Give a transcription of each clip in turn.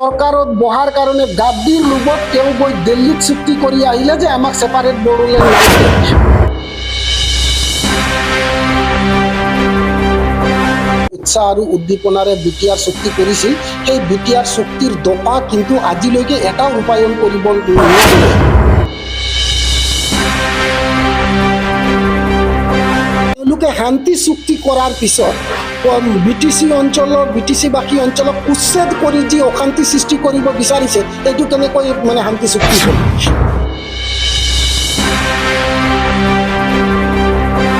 সৰকাৰত বহাৰ কাৰণে গাদ্দিৰ লোভত তেওঁ গৈ দিল্লীত চুক্তি কৰি আহিলে যে আমাক সেপাৰেট বড়োলেণ্ড লাগে। উৎসাহ আৰু উদ্দীপনাৰে বিটিআৰ চুক্তি কৰিছিল, সেই বিটিআৰ চুক্তিৰ দফা কিন্তু আজিলৈকে এটাও ৰূপায়ণ কৰিব নোৱাৰিলে। তেওঁলোকে শান্তি চুক্তি কৰাৰ পিছত বিটিচিবাসী অঞ্চলক উচ্ছেদ কৰি যি অশান্তি সৃষ্টি কৰিব বিচাৰিছে, এইটো কেনেকৈ শান্তি চুক্তি হ'ল?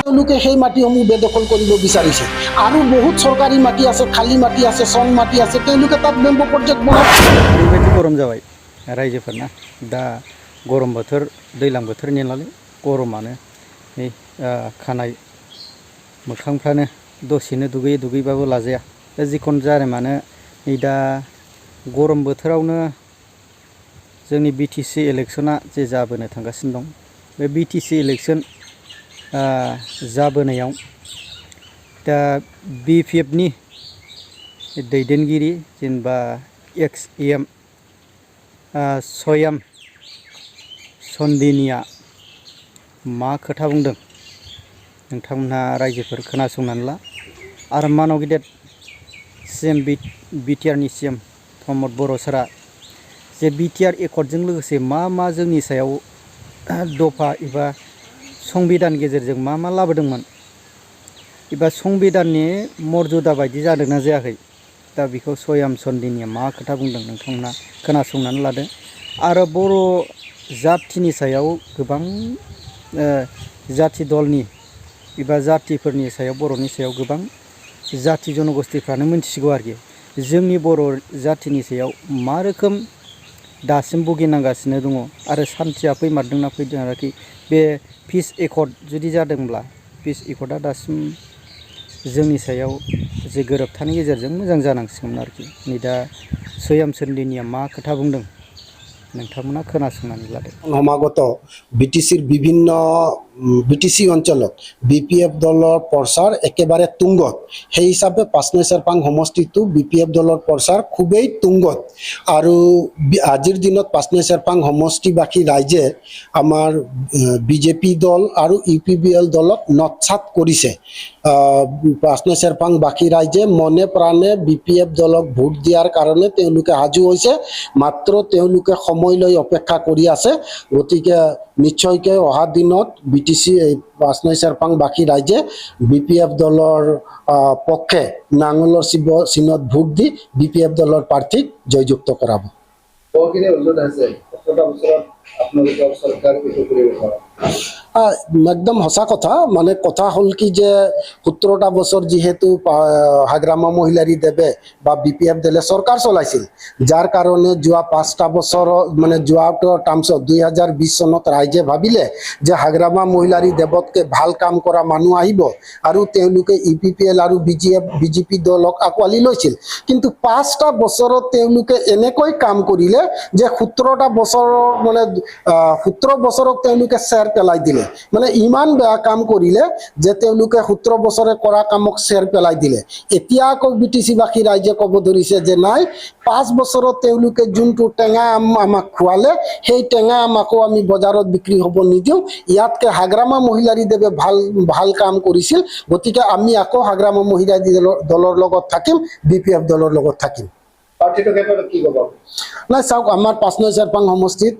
তেওঁলোকে সেই মাটিসমূহ বেদখল কৰিব বিচাৰিছে আৰু বহুত চৰকাৰী মাটি আছে, খালী মাটি আছে, চন মাটি আছে, তেওঁলোকে তাত বেম্বো প্ৰজেক্ট বনাব। ओरैबायदि गरम जाबाय रायजोफोरना दा गरम बोथोर दैज्लां बोथोरनि नालाय गरमानो नै खानाय मोखांफ्रानो दसेनो दुगैबाबो लाजाया। दा जिखुनु जाया मानो नै दा गरम बोथोरावनो जोंनि बिटिसि इलेक्शना जे जाबोनो थांगासिनो दं, बे बिटिसि इलेक्शन जाबोनायाव दा बिपिएफनि दैदेनगिरि जेनेबा एक्स एम सयाम सन्दिनिया मा खोथा बुंदों नोंथांमोनहा रायजोफोर खोनासंनानै ला। आरो मानाव गेदेर सिएम बिटिआरनि सिएम प्रमद बर' सारा जे बिटिआर एकर्डजों लोगोसे मा जोंनि सायाव दफा एबा संबिधान गेजेरजों मा लाबोदोंमोन एबा संबिधाननि मर्यादा बायदि जादोंना जायाखै, दा बेखौ सयाम सन्दिनिया मा खोथा बुंदों नोंथांमोना खोनासंनानै लादो। आरो बर' जाथिनि सायाव गोबां जाथि दलनि एबा जातिफोरनि सायाव बर'नि सायाव गोबां जाति जनगोष्ठीफ्रानो मिन्थिगौ आरोखि जोंनि बर' जातिनि सायाव मा रोखोम दासिम भुगिनांगासिनो दङ आरो सान्थिया फैमारदोंना फैमाराखै। बे पिस एकर्ड जुदि जादोंब्ला पिस एकर्डआ दासिम जोंनि सायाव जे गोरोबथानि गेजेरजों मोजां जानांसिगौमोन आरोखि। नै दा सयाम सन्दिनिया मा खोथा बुंदों नोंथांमोना खोनासंनानै लादो। সমাগত বিটিচিৰ বিভিন্ন বিটিচি অঞ্চলত বিপিএফ দলৰ প্ৰচাৰ একেবাৰে তুংগত, সেই হিচাপে পাঁচনৈ চেৰপাং সমষ্টিটো বিপিএফ দলৰ প্ৰচাৰ খুবেই তুংগত। আৰু আজিৰ দিনত পাঁচনৈ চেৰপাং সমষ্টিবাসী ৰাইজে আমাৰ বিজেপি দল আৰু ইউপিবিএল দলক নৎসাত কৰিছে। পাঁচনৈ চেৰপাংবাসী ৰাইজে মনে প্ৰাণে বিপিএফ দলক ভোট দিয়াৰ কাৰণে তেওঁলোকে সাজু হৈছে, মাত্ৰ তেওঁলোকে সময় লৈ অপেক্ষা কৰি আছে। গতিকে নিশ্চয়কৈ অহা দিনত বিটিচি পাঁচনৈ চেৰপাংবাসী ৰাইজে বিপিএফ দলৰ পক্ষে নাঙলৰ চিনত ভোট দি বিপিএফ দলৰ প্ৰাৰ্থীক জয়যুক্ত কৰাব। একদম সঁচা কথা। কথা হ'ল কি যে 17টা বছৰ যিহেতু হাগ্ৰামা মহিলাৰী দেৱে বা বিপিএফ দলে চৰকাৰ চলাইছিল, যাৰ কাৰণে যোৱা 5টা বছৰ যোৱা টাৰ্মছত 2020 চনত ৰাইজে ভাবিলে যে হাগ্ৰামা মহিলাৰী দেৱতকে ভাল কাম কৰা মানুহ আহিব আৰু তেওঁলোকে ইউপিপিএল আৰু বিজেপি দলক আঁকোৱালি লৈছিল। কিন্তু 5টা বছৰত তেওঁলোকে এনেকৈ কাম কৰিলে যে 17টা বছৰৰ 17 বছৰক তেওঁলোকে চেৰ পেলাই দিলে। ইমান বেয়া কাম কৰিলে যে তেওঁলোকে 17 বছৰে কৰা কামক চেৰ পেলাই দিলে। এতিয়া আকৌ বিটিচিবাসী ৰাইজে ক'ব ধৰিছে যে নাই, 5 বছৰত তেওঁলোকে যোনটো টেঙা আম আমাক খুৱালে, সেই টেঙা আম আকৌ আমি বজাৰত বিক্ৰী হ'ব নিদিওঁ। ইয়াতকে হাগ্ৰামা মহিলাৰী দেৱে ভাল কাম কৰিছিল, গতিকে আমি আকৌ হাগ্ৰামা মহিলাৰী দলৰ লগত থাকিম, বিপিএফ দলৰ লগত থাকিম। নাই চাওক, আমাৰ পাঁচনৈ চেৰপাং সমষ্টিত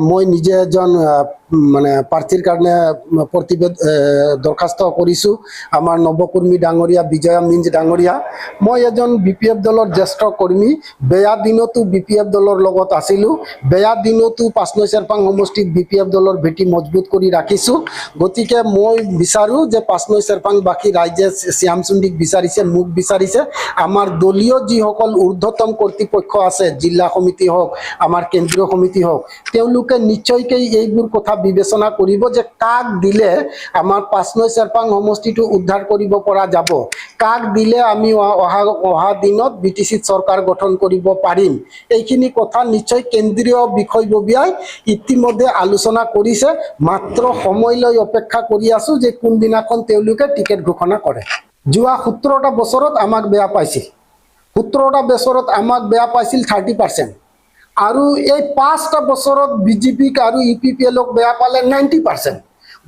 মই নিজে এজন প্ৰাৰ্থীৰ কাৰণে দৰখাস্ত কৰিছোঁ। আমাৰ নৱকৰ্মী ডাঙৰীয়া বিজয়া মিঞ্জ ডাঙৰীয়া, মই এজন বিপিএফ দলৰ জ্যেষ্ঠ কৰ্মী। বেয়া দিনতো বিপিএফ দলৰ লগত আছিলোঁ, বেয়া দিনতো পাঁচনৈ চেৰপাং সমষ্টিত বিপিএফ দলৰ ভেটি মজবুত কৰি ৰাখিছোঁ। গতিকে মই বিচাৰোঁ যে পাঁচনৈ চেৰপাংবাসী ৰাইজে শ্যাম চুন্দিক বিচাৰিছে, মোক বিচাৰিছে। আমাৰ দলীয় যিসকল ঊৰ্ধ্বতম কৰ্তৃপক্ষ আছে, জিলা সমিতি হওক, আমাৰ কেন্দ্ৰীয় সমিতি হওক, তেওঁলোকে নিশ্চয়কৈ এইবোৰ কথা বিবেচনা কৰিব যে কাক দিলে আমাৰ পাঁচনৈ চেৰপাং সমষ্টিটো উদ্ধাৰ কৰিব পৰা যাব, কাক দিলে আমি অহা দিনত বিটিচিত চৰকাৰ গঠন কৰিব পাৰিম। এইখিনি কথা নিশ্চয় কেন্দ্ৰীয় বিষয়ববীয়াই ইতিমধ্যে আলোচনা কৰিছে, মাত্ৰ সময় লৈ অপেক্ষা কৰি আছোঁ যে কোনদিনাখন তেওঁলোকে টিকেট ঘোষণা কৰে। যোৱা 17টা বছৰত আমাক বেয়া পাইছিল, 17টা বছৰত আমাক বেয়া পাইছিল 30%, আৰু এই 5টা বছৰত বিজেপিক আৰু ইউপিপিএলক বেয়া পালে 90%।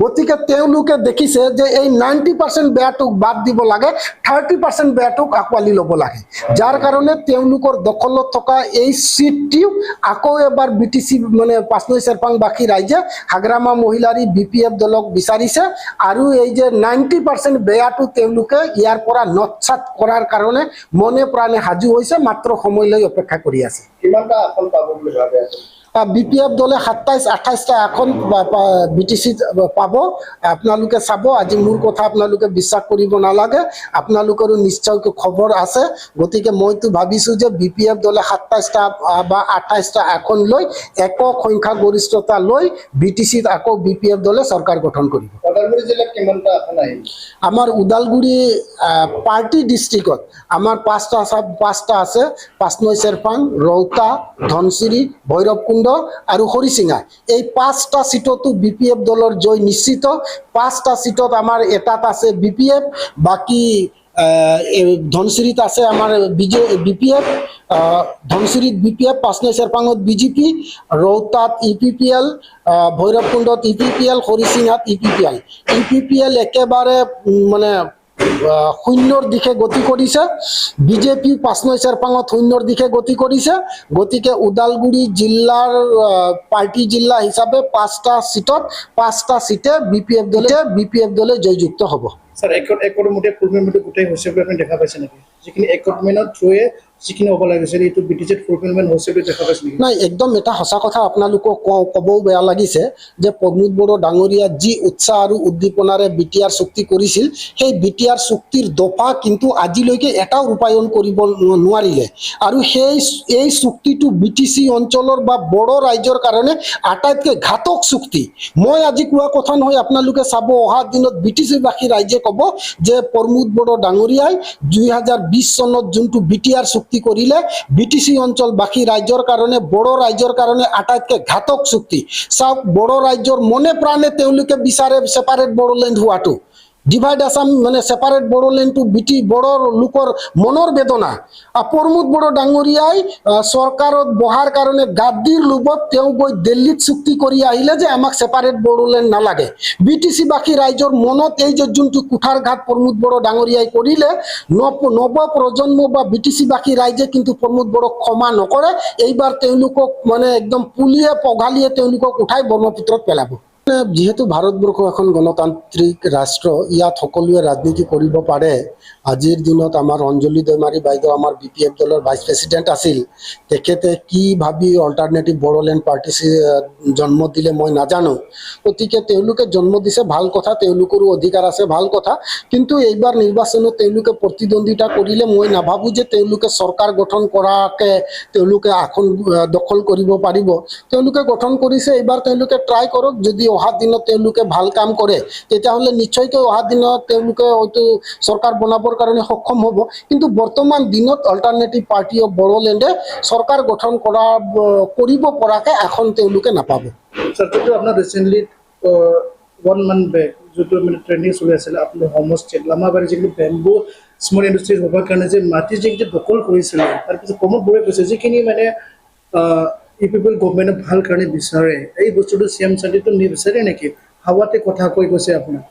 গতিকে তেওঁলোকে দেখিছে যে এই 90% বেয়াটোক বাদ দিব লাগে, 30% বেয়াটোক আঁকোৱালি ল'ব লাগে, যাৰ কাৰণে তেওঁলোকৰ দখলত থকা এই চিটটিও আকৌ এবাৰ বিটিচি মানে পাঁচনৈ চেৰপাংবাসী ৰাইজে হাগ্ৰামা মহিলাৰী বিপিএফ দলক বিচাৰিছে, আৰু এই যে 90% বেয়াটো তেওঁলোকে ইয়াৰ পৰা নৎসাত কৰাৰ কাৰণে মনে প্ৰাণে সাজু হৈছে, মাত্ৰ সময়লৈ অপেক্ষা কৰি আছে। কিমানটা আসন পাব বুলি ভাবে? বিপিএফ দলে 27-28টা এখন বিটিচি পাব। আপোনালোকে চাব, আজি মোৰ কথা আপোনালোকে বিশ্বাস কৰিব নালাগে, আপোনালোকৰো নিশ্চয়কৈ খবৰ আছে। গতিকে মইতো ভাবিছোঁ যে বিপিএফ দলে 27টা বা 28টা এখন লৈ একক সংখ্যাগৰিষ্ঠতা লৈ বিটিচিত আকৌ বিপিএফ দলে চৰকাৰ গঠন কৰিব। ওদালগুৰি জিলাত কিমানটা আসন আহিব? আমাৰ ওদালগুৰি পাৰ্টি ডিষ্ট্ৰিক্টত আমাৰ 5টা আছে, পাঁচনৈ চেৰপাং, ৰৌতা, ধনচিৰি, ভৈৰৱকুণ্ড আৰু হৰিচিঙা। এই 5টা সিটতো বিপিএফ দলৰ জয় নিশ্চিত। 5টা সিটত আমাৰ এটাত আছে বিপিএফ, বাকি ধনচিৰিত আছে আমাৰ বিপিএফ, ধনচিৰিত বিপিএফ, পাঁচনৈ চেৰপাঙত বিজেপি, ৰৌতাত ইউপিপিএল, ভৈৰৱকুণ্ডত ইউপিপিএল, হৰিচিঙাত ইউপিপিএল একেবাৰে মানে শূন্যৰ দিশে গতি কৰিছে। বিজেপি পাঁচনৈ চেৰপাঙত শূন্যৰ দিশে গতি কৰিছে। গতিকে ওদালগুৰি জিলাৰ পাৰ্টি জিলা হিচাপে 5টা সিটত 5টা সিটে বিপিএফ দলে জয়যুক্ত হ'ব। স্যার একর মধ্যে ফুলমেন মধ্যে গোটেই হৈছে বুলি আপুনি দেখা পাইছে নেকি? যিখিনি একমেনৰ থ্ৰুৱে যিখিনি হ'ব লাগিছিল এইটো বিটিজেড ফুলফিলমেণ্ট হৈছে বুলি দেখা পাইছে নেকি? নাই, একদম এটা সঁচা কথা আপোনালোকক ক'বও বেয়া লাগিছে যে প্ৰমোদ বড়ো ডাঙৰীয়া যি উৎসাহ আৰু উদ্দীপনাৰে বিটিআৰ চুক্তি কৰিছিল, সেই বিটিআৰ চুক্তিৰ দফা কিন্তু আজিলৈকে এটাও ৰূপায়ণ কৰিব নোৱাৰিলে, আৰু এই চুক্তিটো বিটিচি অঞ্চলৰ বা বড়ো ৰাইজৰ কাৰণে আটাইতকৈ ঘাতক চুক্তি। মই আজি কোৱা কথা নহয়, আপোনালোকে চাব, অহা দিনত বিটিচিবাসী ৰাইজে ক'ব যে প্ৰমোদ বড়ো ডাঙৰীয়াই 2020 চনত যোনটো বিটিআৰ চুক্তি কৰিলে, বিটিচি অঞ্চলবাসী ৰাইজৰ কাৰণে, বড়ো ৰাইজৰ কাৰণে আটাইতকৈ ঘাতক চুক্তি। চাওক, বড়ো ৰাইজৰ মনে প্ৰাণে তেওঁলোকে বিচাৰে ছেপাৰেট বড়োলেণ্ড হোৱাটো, ডিভাইড আসাম মানে ছেপাৰেট বড়োলেণ্ডটো বড়ো লোকৰ মনৰ বেদনা। প্ৰমোদ বড়ো ডাঙৰীয়াই চৰকাৰত বহাৰ কাৰণে গাদ্দিৰ লোভত তেওঁ গৈ দিল্লীত চুক্তি কৰি আহিলে যে আমাক ছেপাৰেট বড়োলেণ্ড নালাগে। বিটিচিবাসী ৰাইজৰ মনত এই যে যোনটো কুঠাৰঘাত প্ৰমোদ বড়ো ডাঙৰীয়াই কৰিলে, নৱ প্ৰজন্ম বা বিটিচিবাসী ৰাইজে কিন্তু প্ৰমোদ বড়োক ক্ষমা নকৰে। এইবাৰ তেওঁলোকক মানে একদম পুলিয়ে পঘালিয়ে তেওঁলোকক উঠাই ব্ৰহ্মপুত্ৰত পেলাব। যিহেতু ভাৰতবৰ্ষ এখন গণতান্ত্ৰিক ৰাষ্ট্ৰ, ইয়াত সকলোৱে ৰাজনীতি কৰিব পাৰে। আজিৰ দিনত আমাৰ অঞ্জলি দৈমাৰী বাইদেউ আমাৰ বিপিএফ দলৰ ভাইচ প্ৰেচিডেণ্ট আছিল, তেখেতে কি ভাবি অল্টাৰনেটিভ বড়োলেণ্ড পাৰ্টি জন্ম দিলে মই নাজানো। গতিকে তেওঁলোকে জন্ম দিছে, ভাল কথা, তেওঁলোকৰো অধিকাৰ আছে, ভাল কথা। কিন্তু এইবাৰ নিৰ্বাচনত তেওঁলোকে প্ৰতিদ্বন্দ্বিতা কৰিলে মই নাভাবোঁ যে তেওঁলোকে চৰকাৰ গঠন কৰাকে তেওঁলোকে আসন দখল কৰিব পাৰিব। তেওঁলোকে গঠন কৰিছে, এইবাৰ তেওঁলোকে ট্ৰাই কৰক। যদি অহা দিনত তেওঁলোকে ভাল কাম কৰে, তেতিয়াহ'লে নিশ্চয়কৈ অহা দিনত তেওঁলোকে হয়তো চৰকাৰ বনাবৰ কাৰণে সক্ষম হ'ব। কিন্তু বৰ্তমান দিনত অল্টাৰনেটিভ পাৰ্টি অফ বড়োলেণ্ডে চৰকাৰ গঠন কৰিব পৰাকৈ আসন তেওঁলোকে নাপাব। স্যাৰ, যেটো আপোনাৰ ৰিচেণ্টলি 1 month বেক যেটো মানে ট্ৰেণ্ডিং চলি আছিল, আপুনি হোমষ্টেড লামাবাৰী যিখিনি বেম্বু স্মল ইণ্ডাষ্ট্ৰিজ হ'বৰ কাৰণে যে মাটি যিখিনি দখল কৰিছিলে, তাৰপিছত প্ৰমোদ বড়োৱে কৈছে যিখিনি মানে ইউপিপিএল গভৰ্ণমেণ্টে ভাল কাৰণে বিচাৰে, এই বস্তুটো চিএম চান্দিটো নিবিচাৰে নেকি? হাৱাতে কথা কৈ গৈছে আপোনাক,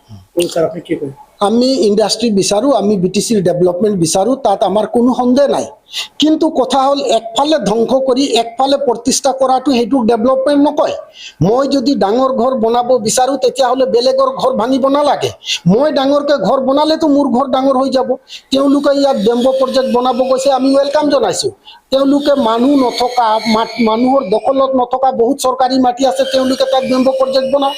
স্যাৰ আপুনি কি কয়? আমি ইণ্ডাষ্ট্ৰি বিচাৰোঁ, আমি বিটিচিৰ ডেভেলপমেণ্ট বিচাৰোঁ, তাত আমাৰ কোনো সন্দেহ নাই। কিন্তু কথা হ'ল, একফালে ধ্বংস কৰি একফালে প্ৰতিষ্ঠা কৰাটো সেইটোক ডেভেলপমেণ্ট নকয়। মই যদি ডাঙৰ ঘৰ বনাব বিচাৰোঁ, তেতিয়াহ'লে বেলেগৰ ঘৰ ভাঙিব নালাগে। মই ডাঙৰকৈ ঘৰ বনালেতো মোৰ ঘৰ ডাঙৰ হৈ যাব। তেওঁলোকে ইয়াত বেম্বো প্ৰজেক্ট বনাব গৈছে, আমি ৱেলকাম জনাইছোঁ। তেওঁলোকে মানুহ নথকা, মানুহৰ দখলত নথকা বহুত চৰকাৰী মাটি আছে, তেওঁলোকে তাত বেম্বো প্ৰজেক্ট বনাওক।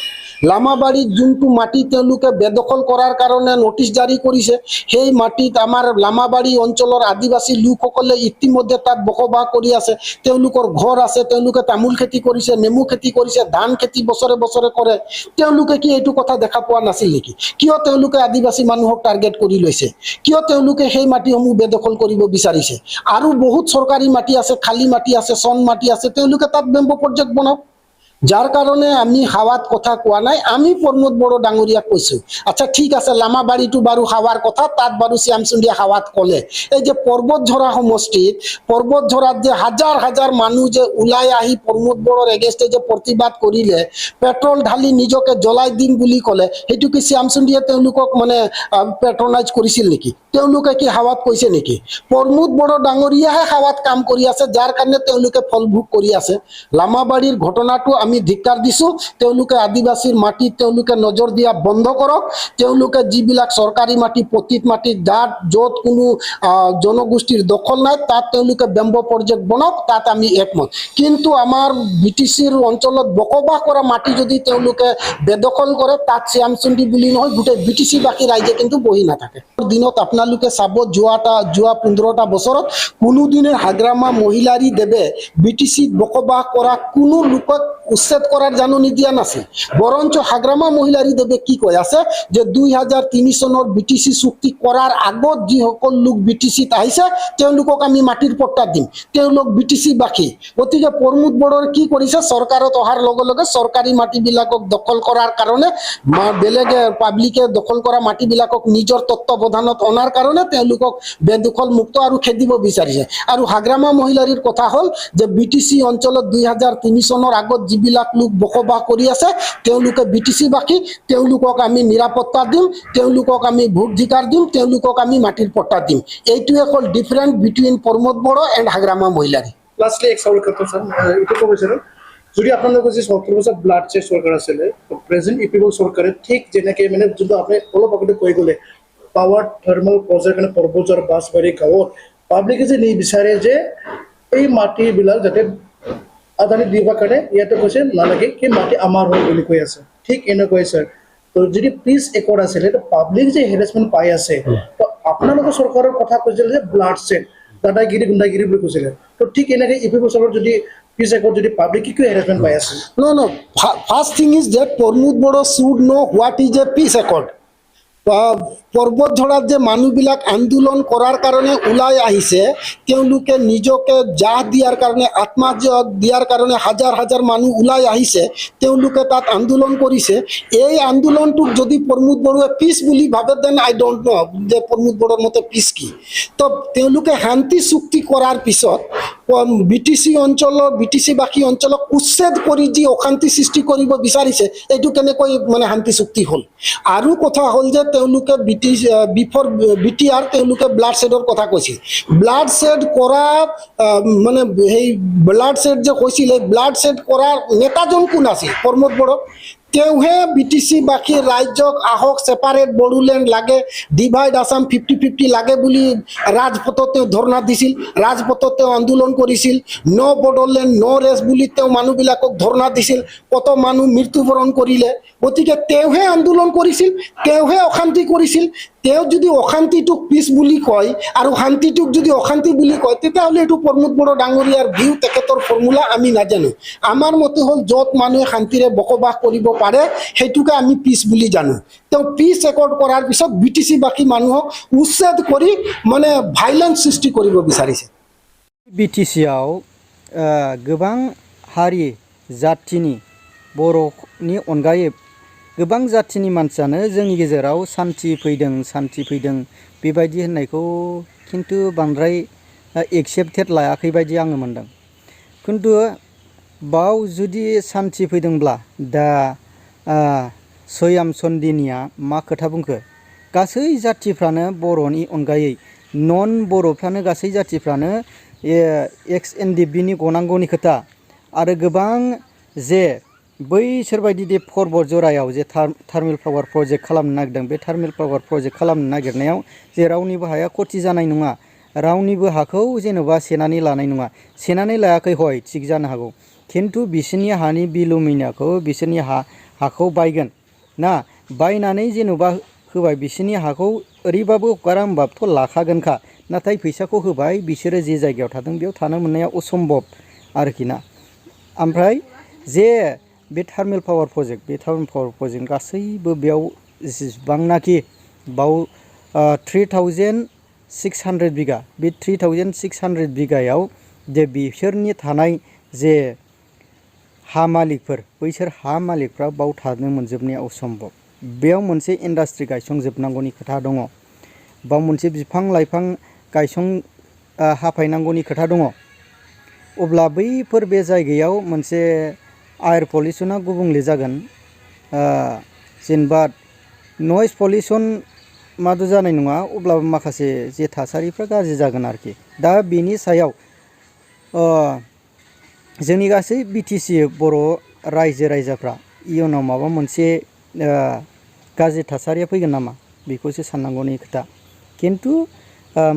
লামাবাৰীত যোনটো মাটি তেওঁলোকে বেদখল কৰাৰ কাৰণে নটিচ জাৰি কৰিছে, সেই মাটিত আমাৰ লামাবাৰী অঞ্চলৰ আদিবাসী লোকসকলে ইতিমধ্যে তাত বসবাস কৰি আছে। তেওঁলোকৰ ঘৰ আছে, তেওঁলোকে তামোল খেতি কৰিছে, নেমু খেতি কৰিছে, ধান খেতি বছৰে বছৰে কৰে। তেওঁলোকে কি এইটো কথা দেখা পোৱা নাছিল নেকি? কিয় তেওঁলোকে আদিবাসী মানুহক টাৰ্গেট কৰি লৈছে? কিয় তেওঁলোকে সেই মাটিসমূহ বেদখল কৰিব বিচাৰিছে? আৰু বহুত চৰকাৰী মাটি আছে, খালী মাটি আছে, চন মাটি আছে, তেওঁলোকে তাত বেম্বো প্ৰজেক্ট বনাওক। যার কারণে আমি হাওয়াত কথা কোয়া নাই, আমি প্রমোদ বড় ডাঙরিয়া কইছো। আচ্ছা ঠিক আছে, লামাবাড়িটো বারু হাওয়ার কথা, তাত বারু শ্যামসুন্দিয়া হাওয়াত কলে। এই যে পর্বতঝরা সমষ্টিত, পর্বতঝরাত যে হাজার হাজার মানুষ যে ওলাই আহি প্রমোদ বড়র এগেইনষ্টে যে প্রতিবাদ করিলে, পেট্রল ঢালি নিজকে জ্বলাই দিম বুলি কলে, সেইটো কি শ্যামসুন্দিয়ে তেওঁলোকক মানে পেট্রনাইজ কৰিছিল নেকি? তেওঁলোকে কি হাৱাত কৈছে নেকি? প্ৰমোদ বড় ডাঙৰীয়াহে হাৱাত কাম কৰি আছে, যাৰ কাৰণে তেওঁলোকে ফলভোগ কৰি আছে। লামাবাড়িৰ ঘটনাটো আমি ধিক্কাৰ দিছো। তেওঁলোকে আদিবাসীৰ মাটিত তেওঁলোকে নজৰ দিয়া বন্ধ কৰক। তেওঁলোকে যিবিলাক চৰকাৰী মাটি, পতিত মাটি, যাত য'ত কোনো জনগোষ্ঠীৰ দখল নাই, তাত তেওঁলোকে বেম্ব প্ৰজেক্ট বনাওক, তাত আমি একমত। কিন্তু আমাৰ BTCৰ অঞ্চলত বসবাস কৰা মাটি যদি তেওঁলোকে বেদখল কৰে, তাত শ্যামসুন্দী বুলি নহয়, গোটেই BTC বাকী ৰাইজে কিন্তু বহি নাথাকে। দিনত আপোনালোকে চাব, যোৱা 15টা বছৰত কোনোদিনে হাগ্ৰামা মহিলাৰী দেৱে BTCত বসবাস কৰা কোনো লোকক উচ্ছেদ কৰাৰ জাননী দিয়া নাছিল। বৰঞ্চ হাগ্ৰামা মহিলাৰী দেৱে কি কৈ আছে যে 2003 চনৰ BTC চুক্তি কৰাৰ আগত যিসকল লোক BTCত আহিছে তেওঁলোকক আমি মাটিৰ পট্টা দিম, তেওঁলোক BTC বাকী। গতিকে প্ৰমোদ বড়োৰ কি কৰিছে, চৰকাৰত অহাৰ লগে লগে চৰকাৰী মাটিবিলাকক দখল কৰাৰ কাৰণে, বেলেগে পাব্লিকে দখল কৰা মাটিবিলাকক নিজৰ তত্ত্বাৱধানত অনাৰ কাৰণে তেওঁলোকক বেদখল মুক্ত আৰু খেদিব বিচাৰিছে। আৰু হাগ্ৰামা মহিলাৰীৰ কথা হ'ল যে BTC অঞ্চলত 2003 চনৰ আগত যিবিলাক লোক বসবাস কৰি আছে তেওঁলোকে BTC বাকী, তেওঁলোকক আমি নিৰাপত্তা দিম, তেওঁলোকক আমি ভোটাধিকাৰ দিম, তেওঁলোকক আমি মাটিৰ পট্টা দিম। এইটোৱে হ'ল different between Pramod Boro and Hagrama Mohilary. Lastly এক চাউল কথা স্যাৰ, এইটো ক'ব বিচাৰোঁ, যদি আপোনালোকৰ যে 70 বছৰ ব্লাড চেক চৰকাৰ আছিলে, প্ৰেজেণ্ট ইপিবল চৰকাৰে ঠিক যেনেকৈ মানে যোনটো আপুনি অলপ আগতে কৈ গ'লে পাৱাৰ থাৰ্মেল প্ৰজেক্ট কাৰণে পৰ্বতৰ বাছবাৰী গাঁৱত পাব্লিকে যে নিবিচাৰে যে এই মাটিবিলাক যাতে আদানী দিবৰ কাৰণে ইয়াতে কৈছে নালাগে, সেই মাটি আমাৰ হয় বুলি কৈ আছে। ঠিক এনেকুৱাই স্যাৰ, তো যদি 30 একৰ আছিলে, তো পাব্লিক যে হেৰাসমেণ্ট পাই আছে, তো আপোনালোকৰ চৰকাৰৰ কথা কৈছিলে যে ব্লাড চেক, দাদাগিৰি গুণ্ডাগিৰি বুলি কৈছিলে, তো ঠিক এনেকৈ ইপিবল চৰকাৰ যদি 30 একৰ যদি পাব্লিক কি হেৰাসমেণ্ট পাই আছে? No. First thing is that Pramod Boro should know what is a peace accord. পৰ্বতঝৰাত যে মানুহবিলাক আন্দোলন কৰাৰ কাৰণে ওলাই আহিছে, তেওঁলোকে নিজকে জাহ দিয়াৰ কাৰণে, আত্মা দিয়াৰ কাৰণে হাজাৰ হাজাৰ মানুহ ওলাই আহিছে, তেওঁলোকে তাত আন্দোলন কৰিছে। এই আন্দোলনটোক যদি প্ৰমোদ বড়োৱে পিছ বুলি ভাবে, দেন আই ডোণ্ট ন' যে প্ৰমোদ বড়োৰ মতে পিছ কি। তো তেওঁলোকে শান্তি চুক্তি কৰাৰ পিছত BTC অঞ্চলৰ, BTC বাকী অঞ্চলক উচ্ছেদ কৰি যি অশান্তি সৃষ্টি কৰিব বিচাৰিছে, এইটো কেনেকৈ মানে শান্তি চুক্তি হ'ল? আৰু কথা হ'ল যে তেওঁলোকে বিফৰ BTR তেওঁলোকে ব্লাড শেডৰ কথা কৈছিল। ব্লাড শেড কৰা মানে সেই ব্লাড শেড যে কৈছিলে, ব্লাড শেড কৰাৰ নেতাজন কোন আছিল? প্ৰমোদ বড়ো। তেওঁহে BTC বাকী ৰাজ্যক আহক, ছেপাৰেট বড়োলেণ্ড লাগে, ডিভাইড আসাম 50-50 লাগে বুলি ৰাজপথত তেওঁ ধৰ্ণা দিছিল, ৰাজপথত তেওঁ আন্দোলন কৰিছিল। ন' বড়োলেণ্ড ন' ৰেছ বুলি তেওঁ মানুহবিলাকক ধৰ্ণা দিছিল, কত মানুহ মৃত্যুবৰণ কৰিলে। গতিকে তেওঁহে আন্দোলন কৰিছিল, তেওঁহে অশান্তি কৰিছিল। তেওঁ যদি অশান্তিটোক পিছ বুলি কয় আৰু শান্তিটোক যদি অশান্তি বুলি কয়, তেতিয়াহ'লে এইটো প্ৰমোদ বড়ো ডাঙৰীয়াৰ ভিউ, তেখেতৰ ফৰ্মুলা আমি নাজানো। আমাৰ মতে হ'ল য'ত মানুহে শান্তিৰে বসবাস কৰিব পাৰে সেইটোকে আমি পিছ বুলি জানো। তেওঁ পিছ একৰ্ড কৰাৰ পিছত BTC বাকী মানুহক উচ্ছেদ কৰি মানে ভাইলেন্স সৃষ্টি কৰিব বিচাৰিছে। BTCआव गोबां हारि जाथिनि, बर'नि अनगायै गोबां जाथिनि मानसियानो जोंनि गेजेराव सान्थि फैदों बेबायदि होननायखौ खिन्थु बांद्राय एक्सेप्टेड लायाखै बायदि आङो मोनदों। खिन्थु बाव जुदि सान्थि फैदोंब्ला दा श्यामसुन्दीनिया मा खोथा बुंखो? गासै जाथिफ्रानो बर'नि अनगायै नन बर'फ्रानो गासै जाथिफ्रानो XNDP-नि गनांगौनि खोथा, आरो गोबां जे बैसोरबायदि दे पर्बतझरायाव जे थार्मेल पावार प्रजेक्ट खालामनो नागिरदों, बे थार्मेल पावार प्रजेक्ट खालामनो नागिरनायाव जे रावनिबो हाया खथि जानाय नङा, रावनिबो हाखौ जेनेबा सेनानै लानाय नङा। सेनानै लायाखै हय, थिग जानो हागौ, खिन्थु बिसोरनि हानि बिलुमिनाखौ, बिसोरनि हाखौ बायगोन ना, बायनानै जेनेबा होबाय, बिसोरनि हाखौ ओरैबाबो हगारा होमबाबोथ' लाखागोनखा। नाथाय फैसाखौ होबाय, बिसोरो जे जायगायाव थादों बेयाव थानो मोननाया असम्भब आरोखि ना। ओमफ्राय जे बे थार्मेल पावार प्रजेक्ट, बे थार्मेल पावार प्रजेक्ट गासैबो बेयाव जेसेबांनाखि बाव 3600 बिगा, बे 3600 बिगायाव जे बिसोरनि थानाय जे हा मालिकफोर बैसोर हा मालिकफ्रा बाव थानो मोनजोबनाया असम्भब। बेयाव मोनसे इन्डास्ट्रि गायसंजोबनांगौनि खोथा दङ, बाव मोनसे बिफां लाइफां हाफायनांगौनि खोथा दङ। अब्ला बैफोर बे जायगायाव मोनसे एयार पलिउसना गुबुंले जागोन, जेनेबा नयस पलिउसन मादो जानाय नङा, अब्लाबो माखासे जे थासारिफ्रा गाज्रि जागोन आरोखि। दा बेनि सायाव जोंनि गासै बिटिसि बर' रायजो राजाफ्रा इयुनाव माबा मोनसे गाज्रि थासारिया फैगोन नामा बेखौसो साननांगौनि खोथा। खिन्थु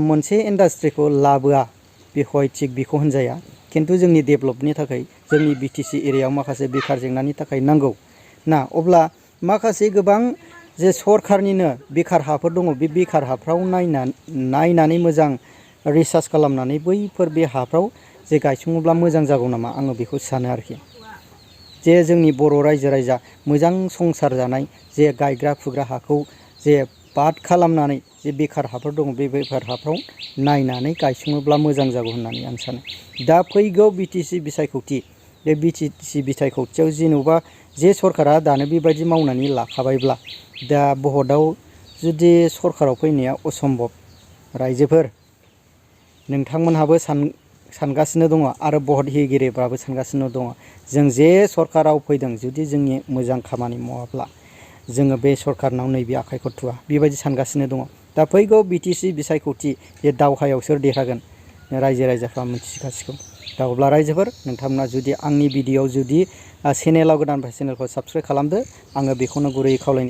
मोनसे इन्डास्ट्रिखौ लाबोआ बेखौहाय थिग बेखौ होनजाया। खिन्थु जोंनि डेभेलपनि थाखाय जोंनि बिटिसि एरियायाव माखासे बेखार जेंनानि थाखाय नांगौ ना। अब्ला माखासे गोबां जे सरखारनिनो बेखार हाफोर दङ, बे बेखार हाफ्राव नायनानै मोजां रिसार्च खालामनानै बैफोर बे हाफ्राव जे गायसङोब्ला मोजां जागौ नामा, आङो बेखौ सानो आरोखि। जे जोंनि बर' रायजो राजा मोजां संसार जानाय, जे गायग्रा फुग्रा हाखौ जे बाद खालामनानै जे बेखार हाफोर दङ, बे बेखार हाफ्राव नायनानै गायसङोब्ला मोजां जागौ होननानै आं सानो। दा फैगौ बिटिसि बिसायख'थि, बे बिटिसि बिसायख'थियाव जेन'बा जे सरकारा दानो बेबायदि मावनानै लाखाबायब्ला, दा भटआव जुदि सरकाराव फैनाया असम्भब, रायजोफोर नोंथांमोनहाबो सानगासिनो दङ आरो भट होगिरिफ्राबो सानगासिनो दङ, जों जे सरकाराव फैदों जुदि जोंनि मोजां खामानि मावाब्ला जोङो बे सरकारनाव नैबे आखाइखौ थुवा, बेबायदि सानगासिनो दङ। दा फैगौ बिटिसि बिसायख'थि बे दावहायाव सोर देरहागोन रायजो राजाफ्रा मिथिखासिगौ। दा अब्ला रायजोफोर नोंथांमोना जुदि आंनि भिडिअ'आव जुदि चेनेलाव गोदाननिफ्राय चेनेलखौ साबस्क्राइब खालामदो, आङो बेखौनो गुरैयै खावलायनो